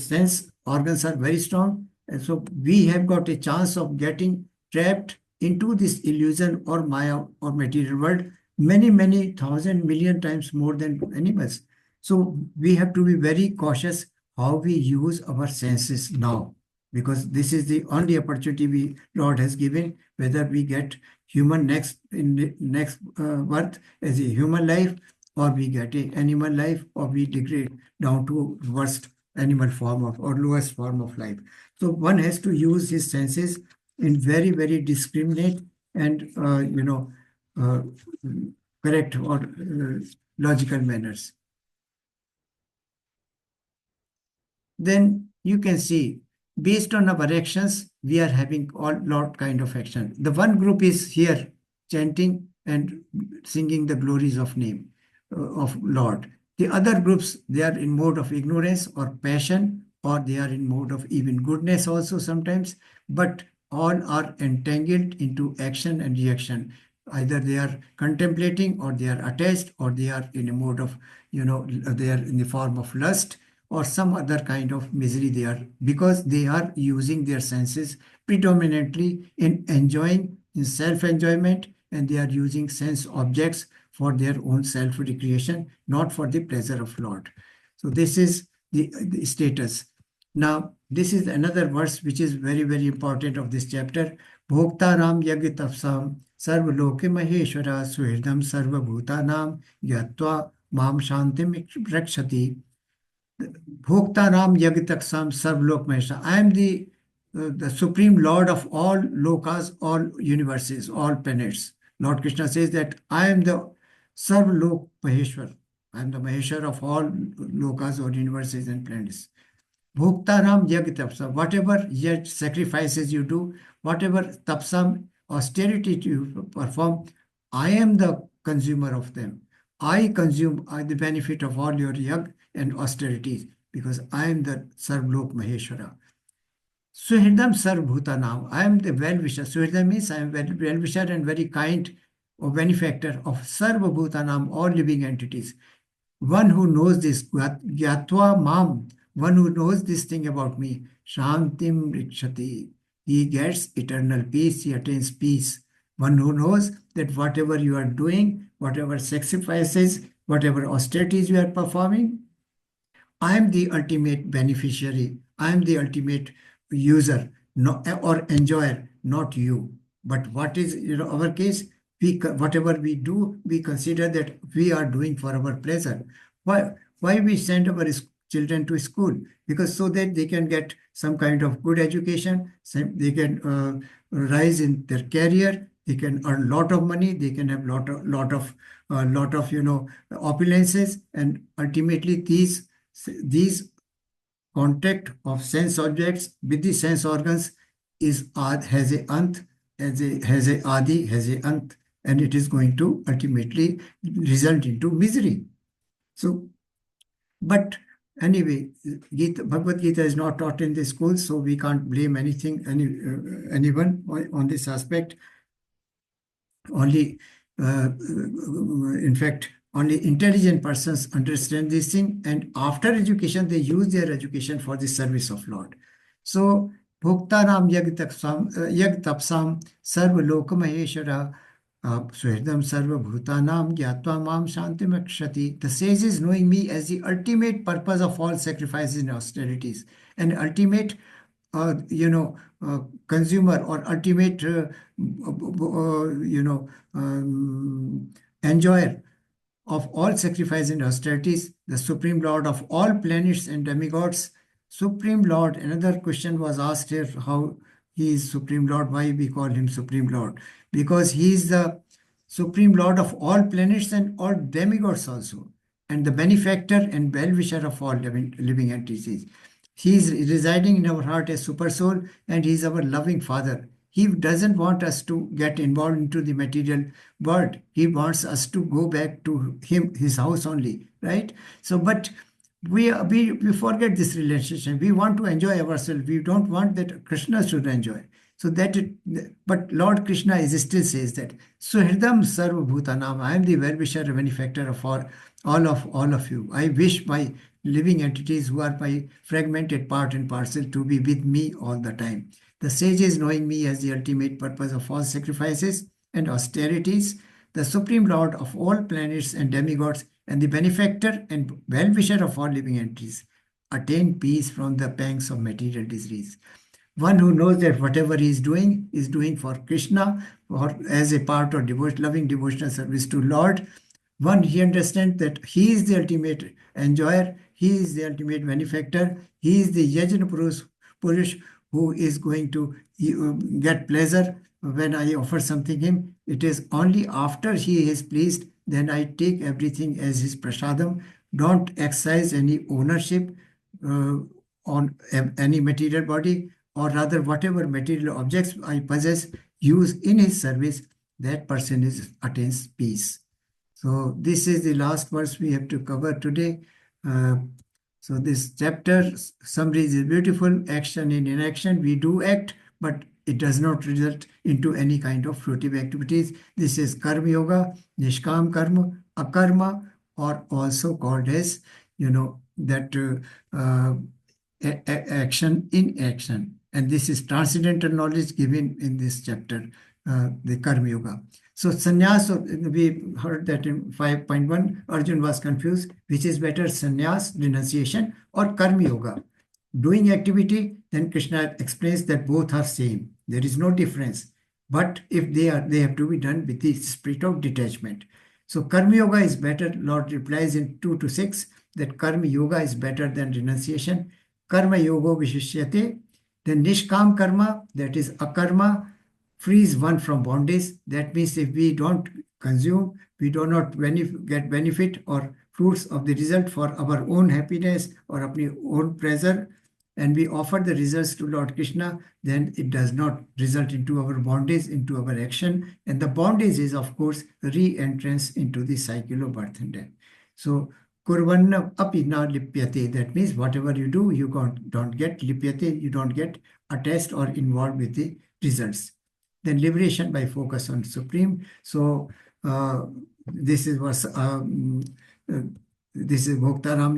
sense organs are very strong, and so we have got a chance of getting trapped into this illusion or Maya or material world many thousand million times more than animals. So we have to be very cautious how we use our senses now, because this is the only opportunity Lord has given, whether we get human next birth as a human life, or we get an animal life, or we degrade down to worst animal form of or lowest form of life. So one has to use his senses in very, very discriminate and correct or logical manners. Then you can see, based on our actions, we are having all lot kind of action. The one group is here chanting and singing the glories of name of Lord. The other groups, they are in mode of ignorance or passion, or they are in mode of even goodness also sometimes, but all are entangled into action and reaction. Either they are contemplating, or they are attached, or they are in a mode of, they are in the form of lust or some other kind of misery they are, because they are using their senses predominantly in enjoying, in self-enjoyment, and they are using sense objects for their own self-recreation, not for the pleasure of Lord. So this is the status. Now, this is another verse which is very, very important of this chapter. Bhoktaram yagitapsam sarva loke maheshwara suhridam sarva bhutanam yatva mam shantim rakshati. Bhoktaram yagitaksam sarvlok maheshwara. I am the supreme Lord of all lokas, all universes, all planets. Lord Krishna says that I am the Sarvlok Maheshwar. I am the Maheshwar of all lokas or universes and planets. Bhoktaram yag tapsam. Whatever yet sacrifices you do, whatever tapsam, austerity you perform, I am the consumer of them. I consume the benefit of all your yag and austerities, because I am the Sarvlok Maheshwara. Suhridam Sarvbhutanam. I am the well-wisher. Suhridam means I am well-wisher and very kind or benefactor of Sarvabhutanam, all living entities. One who knows this, Gyatva Mam, one who knows this thing about me, Shantim Rikshati. He gets eternal peace, he attains peace. One who knows that whatever you are doing, whatever sacrifices, whatever austerities you are performing, I am the ultimate beneficiary. I am the ultimate user or enjoyer, not you. But what is our case? Whatever we do, we consider that we are doing for our pleasure. Why we send our children to school? Because so that they can get some kind of good education, they can rise in their career, they can earn lot of money, they can have lot of opulences, and ultimately these contact of sense objects with the sense organs has a ant, has a adi, has a ant, and it is going to ultimately result into misery. So, but anyway, Bhagavad Gita is not taught in the schools, so we can't blame anyone on this aspect. Only, in fact, only intelligent persons understand this thing, and after education, they use their education for the service of Lord. So, Bhoktaram yag tapsam sarva loka maheshwara Suhridam sarva bhutanam gyatva mam shantim akshati. The sages knowing me as the ultimate purpose of all sacrifices and austerities, and ultimate, consumer or ultimate, enjoyer of all sacrifice and austerities, the Supreme Lord of all planets and demigods. Supreme Lord, another question was asked here, how he is Supreme Lord, why we call him Supreme Lord? Because he is the Supreme Lord of all planets and all demigods also, and the benefactor and well-wisher of all living entities. He is residing in our heart as Super Soul, and he is our loving Father. He doesn't want us to get involved into the material world. He wants us to go back to him, his house only, right? So, but we forget this relationship. We want to enjoy ourselves. We don't want that Krishna should enjoy. So but Lord Krishna is still says that Suhridam Sarva Bhutanam. I am the well-wisher and benefactor of all of you. I wish my living entities who are my fragmented part and parcel to be with me all the time. The sages knowing me as the ultimate purpose of all sacrifices and austerities, the Supreme Lord of all planets and demigods, and the benefactor and well-wisher of all living entities, attain peace from the pangs of material disease. One who knows that whatever he is doing for Krishna or as a part of loving devotional service to Lord. One, he understands that he is the ultimate enjoyer, he is the ultimate benefactor, he is the Yajna Purush who is going to get pleasure when I offer something him. It is only after he is pleased, then I take everything as his prasadam. Don't exercise any ownership on any material body, or rather whatever material objects I possess, use in his service, that person attains peace. So this is the last verse we have to cover today. So this chapter summary is beautiful. Action in inaction. We do act, but it does not result into any kind of fruitive activities. This is Karma Yoga, Nishkam Karma, Akarma, or also called as, action in action. And this is transcendental knowledge given in this chapter, the Karma Yoga. So sannyas, we heard that in 5.1, Arjun was confused, which is better, sannyas, renunciation, or karma yoga? Doing activity, then Krishna explains that both are same. There is no difference. But if they have to be done with the spirit of detachment. So karma yoga is better. Lord replies in 2 to 6 that karma yoga is better than renunciation. Karma yoga vishishyate. Then nishkam karma, that is akarma, frees one from bondage. That means if we don't consume, we do not get benefit or fruits of the result for our own happiness or our own pleasure, and we offer the results to Lord Krishna, then it does not result into our bondage, into our action. And the bondage is, of course, re-entrance into the cycle of birth and death. So, kurvanna api na lipyate. That means whatever you do, you don't get lipyate, you don't get attached or involved with the results. Then liberation by focus on Supreme. So this is Bhoktaram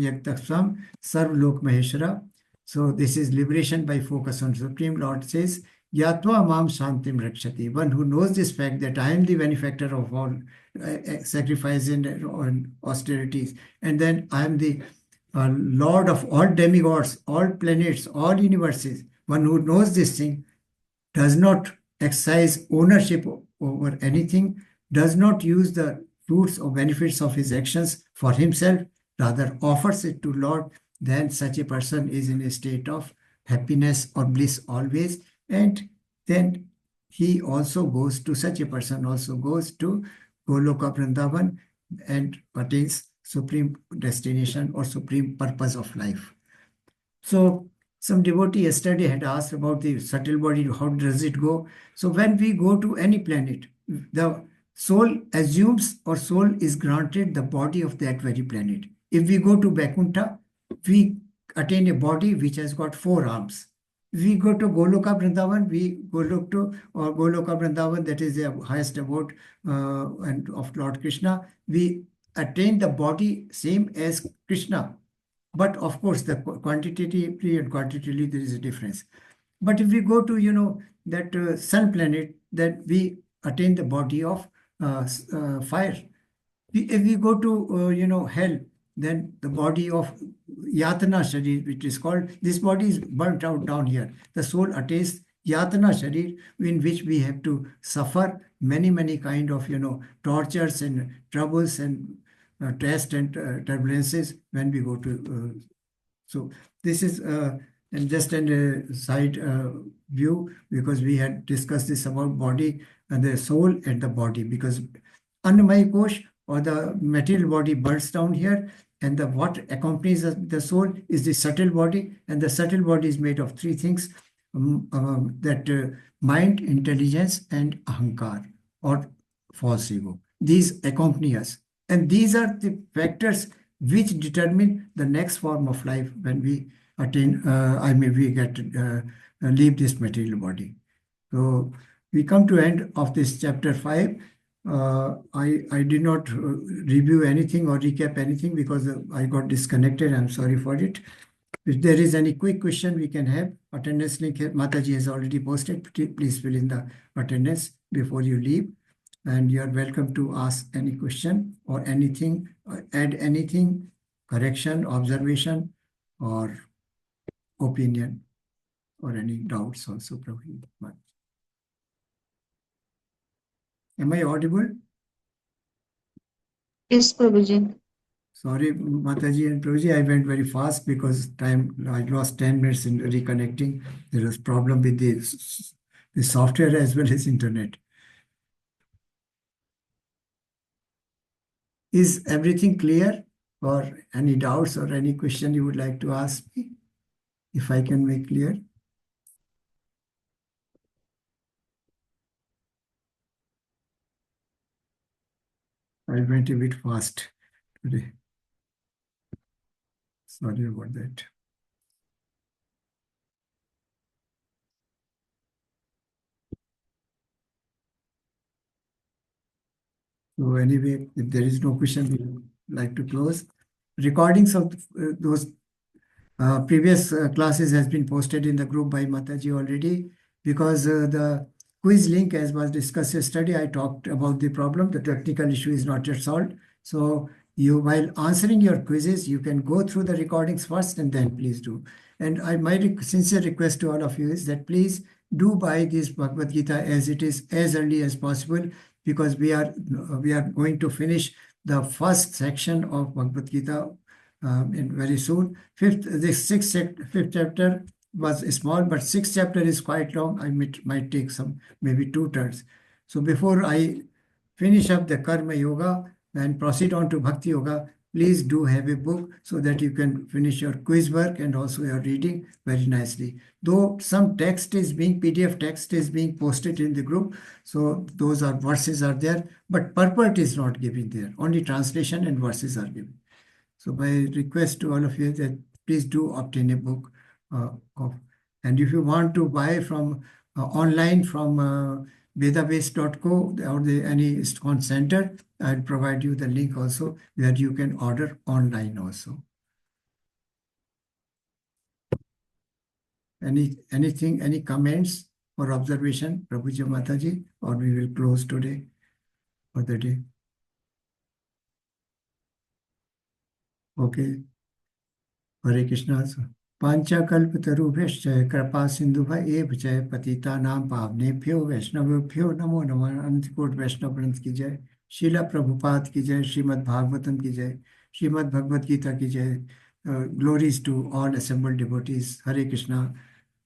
Yaktaksam Sarv Lok Maheshwara. So this is liberation by focus on Supreme. Lord says, Yatva Mam Shantim Rakshati. One who knows this fact that I am the benefactor of all sacrifices and austerities, and then I am the Lord of all demigods, all planets, all universes. One who knows this thing does not exercise ownership over anything, does not use the fruits or benefits of his actions for himself, rather offers it to Lord, then such a person is in a state of happiness or bliss always. And then he also goes to, such a person also goes to Goloka Vrindavan and attains supreme destination or supreme purpose of life. So some devotee yesterday had asked about the subtle body, how does it go? So when we go to any planet, the soul assumes or soul is granted the body of that very planet. If we go to Vaikuntha, we attain a body which has got 4 arms. We go to Goloka Vrindavan, Goloka Vrindavan, that is the highest abode and of Lord Krishna, we attain the body same as Krishna. But of course, the quantitatively and quantitatively, there is a difference. But if we go to, that sun planet, that we attain the body of fire. If we go to hell, then the body of Yatana Sharir, which is called, this body is burnt out down here. The soul attains Yatana Sharir, in which we have to suffer many kind of tortures and troubles and tests and turbulences when we go to. So this is and just a side view, because we had discussed this about body and the soul and the body, because Annamaya Kosh, or the material body, burns down here, and what accompanies the soul is the subtle body, and the subtle body is made of three things, that mind, intelligence, and ahankar, or false ego. These accompany us, and these are the factors which determine the next form of life when we attain, we get leave this material body. So we come to end of this chapter 5. I did not review anything or recap anything because I got disconnected. I'm sorry for it. If there is any quick question we can have, attendance link Mataji has already posted. Please fill in the attendance before you leave. And you are welcome to ask any question or anything, add anything, correction, observation, or opinion, or any doubts also. Prabhu. Am I audible? Yes, Prabhuji. Sorry, Mataji and Prabhuji, I went very fast because I lost 10 minutes in reconnecting. There was problem with the software as well as internet. Is everything clear, or any doubts or any question you would like to ask me, if I can make clear? I went a bit fast today. Sorry about that. So anyway, if there is no question, we would like to close. Recordings of those previous classes has been posted in the group by Mataji already, because the quiz link, as was discussed yesterday, I talked about the problem. The technical issue is not yet solved. So you, while answering your quizzes, you can go through the recordings first and then please do. And my sincere request to all of you is that please do buy this Bhagavad Gita as it is, as early as possible, because we are going to finish the first section of Bhagavad Gita in very soon. Fifth chapter was small, but sixth chapter is quite long. I might take some, maybe 2 turns. So before I finish up the Karma Yoga and proceed on to Bhakti Yoga, please do have a book so that you can finish your quiz work and also your reading very nicely. Though some PDF text is being posted in the group, so those are verses are there, but purport is not given there. Only translation and verses are given. So my request to all of you that please do obtain a book and if you want to buy from online from vedabase.co or any ISKCON center, I'll provide you the link also where you can order online also. Anything, any comments or observation, Prabhuji Mataji, or we will close today for the day. Okay. Hare Krishna. पांचकल्पतरुभ्यश्च कृपा सिंधुभ एव च पतितानां पावनेभ्यो वैष्णवेभ्यो नमो नमः। अनंतकोट वैष्णव वृंद की जय। शीला प्रभुपाद की जय। श्रीमद् भागवतम की जय। श्रीमद् भगवद गीता की जय। Glories to all assembled devotees. Hare Krishna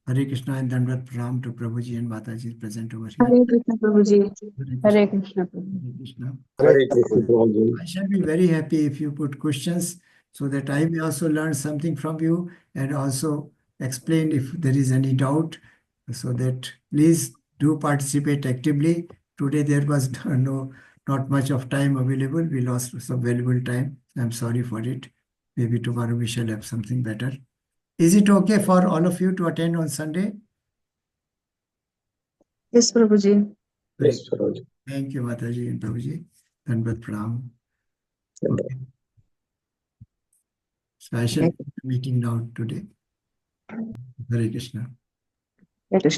and Dandavat Pranam to Prabhuji and Mataji present over here. Hare Krishna, Prabhuji. Hare Hare Krishna, Prabhuji. Hare Krishna. Hare Krishna, Prabhuji. I shall be very happy if you put questions so that I may also learn something from you and also explain if there is any doubt, so that please do participate actively. Today there was not much of time available. We lost some valuable time. I'm sorry for it. Maybe tomorrow we shall have something better. Is it okay for all of you to attend on Sunday? Yes, Prabhuji. Yes, Prabhuji. Thank you, Mataji and Prabhuji. Dandavat Pranam. Okay. So I shall be meeting now today. Hare Krishna. Hare Krishna.